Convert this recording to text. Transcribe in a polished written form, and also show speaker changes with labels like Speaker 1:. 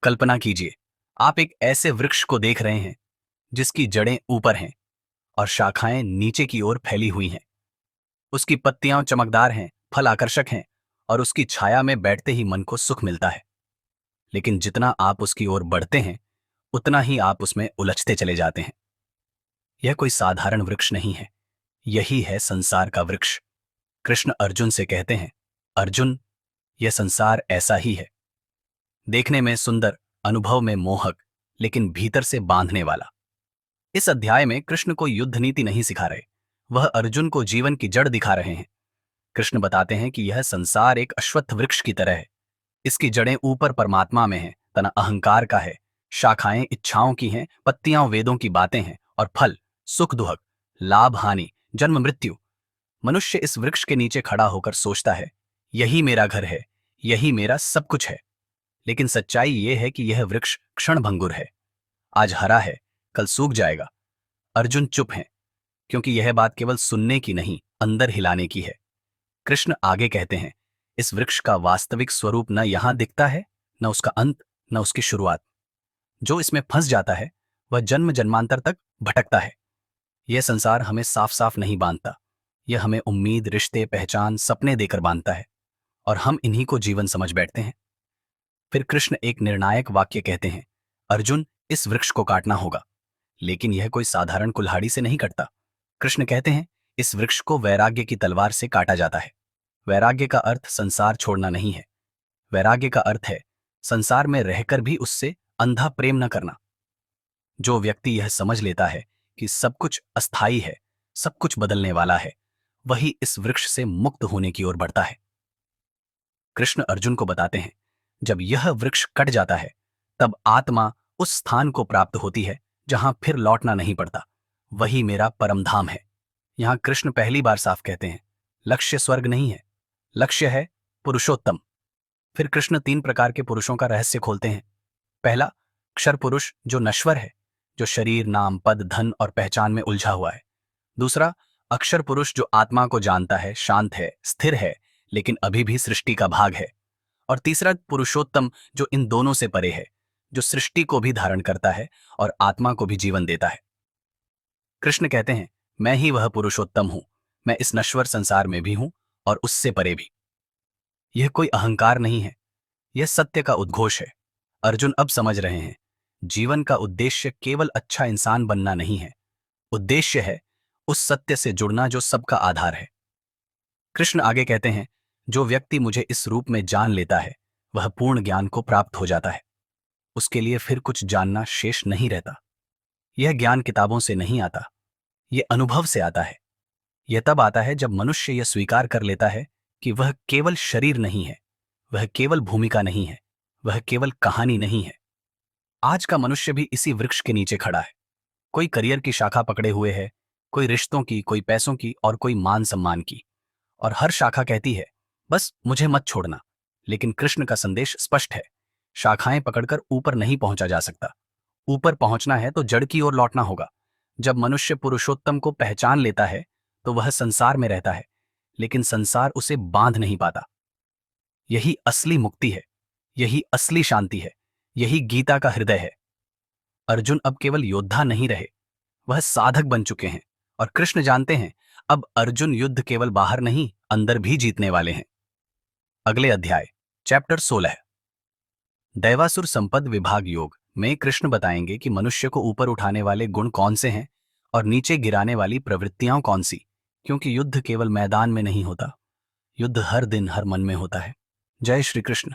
Speaker 1: कल्पना कीजिए, आप एक ऐसे वृक्ष को देख रहे हैं जिसकी जड़ें ऊपर हैं और शाखाएं नीचे की ओर फैली हुई हैं। उसकी पत्तियां चमकदार हैं, फल आकर्षक हैं और उसकी छाया में बैठते ही मन को सुख मिलता है। लेकिन जितना आप उसकी ओर बढ़ते हैं, उतना ही आप उसमें उलझते चले जाते हैं। यह कोई साधारण वृक्ष नहीं है, यही है संसार का वृक्ष। कृष्ण अर्जुन से कहते हैं, अर्जुन, यह संसार ऐसा ही है, देखने में सुंदर, अनुभव में मोहक, लेकिन भीतर से बांधने वाला। इस अध्याय में कृष्ण को युद्ध नीति नहीं सिखा रहे, वह अर्जुन को जीवन की जड़ दिखा रहे हैं। कृष्ण बताते हैं कि यह संसार एक अश्वत्थ वृक्ष की तरह है। इसकी जड़ें ऊपर परमात्मा में हैं, तना अहंकार का है, शाखाएं इच्छाओं की हैं, पत्तियां वेदों की बातें हैं और फल सुख दुहक, लाभ हानि, जन्म मृत्यु। मनुष्य इस वृक्ष के नीचे खड़ा होकर सोचता है, यही मेरा घर है, यही मेरा सब कुछ है। लेकिन सच्चाई यह है कि यह वृक्ष क्षणभंगुर है। आज हरा है, कल सूख जाएगा। अर्जुन चुप हैं, क्योंकि यह बात केवल सुनने की नहीं, अंदर हिलाने की है। कृष्ण आगे कहते हैं, इस वृक्ष का वास्तविक स्वरूप न यहां दिखता है, न उसका अंत, न उसकी शुरुआत। जो इसमें फंस जाता है वह जन्म जन्मांतर तक भटकता है। यह संसार हमें साफ साफ नहीं बांधता, यह हमें उम्मीद, रिश्ते, पहचान, सपने देकर बांधता है और हम इन्हीं को जीवन समझ बैठते हैं। फिर कृष्ण एक निर्णायक वाक्य कहते हैं, अर्जुन, इस वृक्ष को काटना होगा, लेकिन यह कोई साधारण कुल्हाड़ी से नहीं कटता। कृष्ण कहते हैं, इस वृक्ष को वैराग्य की तलवार से काटा जाता है। वैराग्य का अर्थ संसार छोड़ना नहीं है, वैराग्य का अर्थ है संसार में रहकर भी उससे अंधा प्रेम न करना। जो व्यक्ति यह समझ लेता है कि सब कुछ अस्थायी है, सब कुछ बदलने वाला है, वही इस वृक्ष से मुक्त होने की ओर बढ़ता है। कृष्ण अर्जुन को बताते हैं, जब यह वृक्ष कट जाता है, तब आत्मा उस स्थान को प्राप्त होती है जहां फिर लौटना नहीं पड़ता। वही मेरा परम धाम है। यहां कृष्ण पहली बार साफ कहते हैं, लक्ष्य स्वर्ग नहीं है, लक्ष्य है पुरुषोत्तम। फिर कृष्ण 3 प्रकार के पुरुषों का रहस्य खोलते हैं। पहला, क्षर पुरुष, जो नश्वर है, जो शरीर, नाम, पद, धन और पहचान में उलझा हुआ है। दूसरा, अक्षर पुरुष, जो आत्मा को जानता है, शांत है, स्थिर है, लेकिन अभी भी सृष्टि का भाग है। और तीसरा, पुरुषोत्तम, जो इन दोनों से परे है, जो सृष्टि को भी धारण करता है और आत्मा को भी जीवन देता है। कृष्ण कहते हैं, मैं ही वह पुरुषोत्तम हूं, मैं इस नश्वर संसार में भी हूं और उससे परे भी। यह कोई अहंकार नहीं है, यह सत्य का उद्घोष है। अर्जुन अब समझ रहे हैं, जीवन का उद्देश्य केवल अच्छा इंसान बनना नहीं है, उद्देश्य है उस सत्य से जुड़ना जो सबका आधार है। कृष्ण आगे कहते हैं, जो व्यक्ति मुझे इस रूप में जान लेता है, वह पूर्ण ज्ञान को प्राप्त हो जाता है। उसके लिए फिर कुछ जानना शेष नहीं रहता। यह ज्ञान किताबों से नहीं आता, यह अनुभव से आता है। यह तब आता है जब मनुष्य यह स्वीकार कर लेता है कि वह केवल शरीर नहीं है, वह केवल भूमिका नहीं है, वह केवल कहानी नहीं है। आज का मनुष्य भी इसी वृक्ष के नीचे खड़ा है। कोई करियर की शाखा पकड़े हुए है, कोई रिश्तों की, कोई पैसों की और कोई मान सम्मान की। और हर शाखा कहती है, बस मुझे मत छोड़ना। लेकिन कृष्ण का संदेश स्पष्ट है, शाखाएं पकड़कर ऊपर नहीं पहुंचा जा सकता। ऊपर पहुंचना है तो जड़ की ओर लौटना होगा। जब मनुष्य पुरुषोत्तम को पहचान लेता है तो वह संसार में रहता है, लेकिन संसार उसे बांध नहीं पाता। यही असली मुक्ति है, यही असली शांति है, यही गीता का हृदय है। अर्जुन अब केवल योद्धा नहीं रहे, वह साधक बन चुके हैं। और कृष्ण जानते हैं, अब अर्जुन युद्ध केवल बाहर नहीं, अंदर भी जीतने वाले हैं। अगले अध्याय, चैप्टर 16, दैवासुर संपद विभाग योग में कृष्ण बताएंगे कि मनुष्य को ऊपर उठाने वाले गुण कौन से हैं और नीचे गिराने वाली प्रवृत्तियां कौन सी। क्योंकि युद्ध केवल मैदान में नहीं होता, युद्ध हर दिन हर मन में होता है। जय श्री कृष्ण।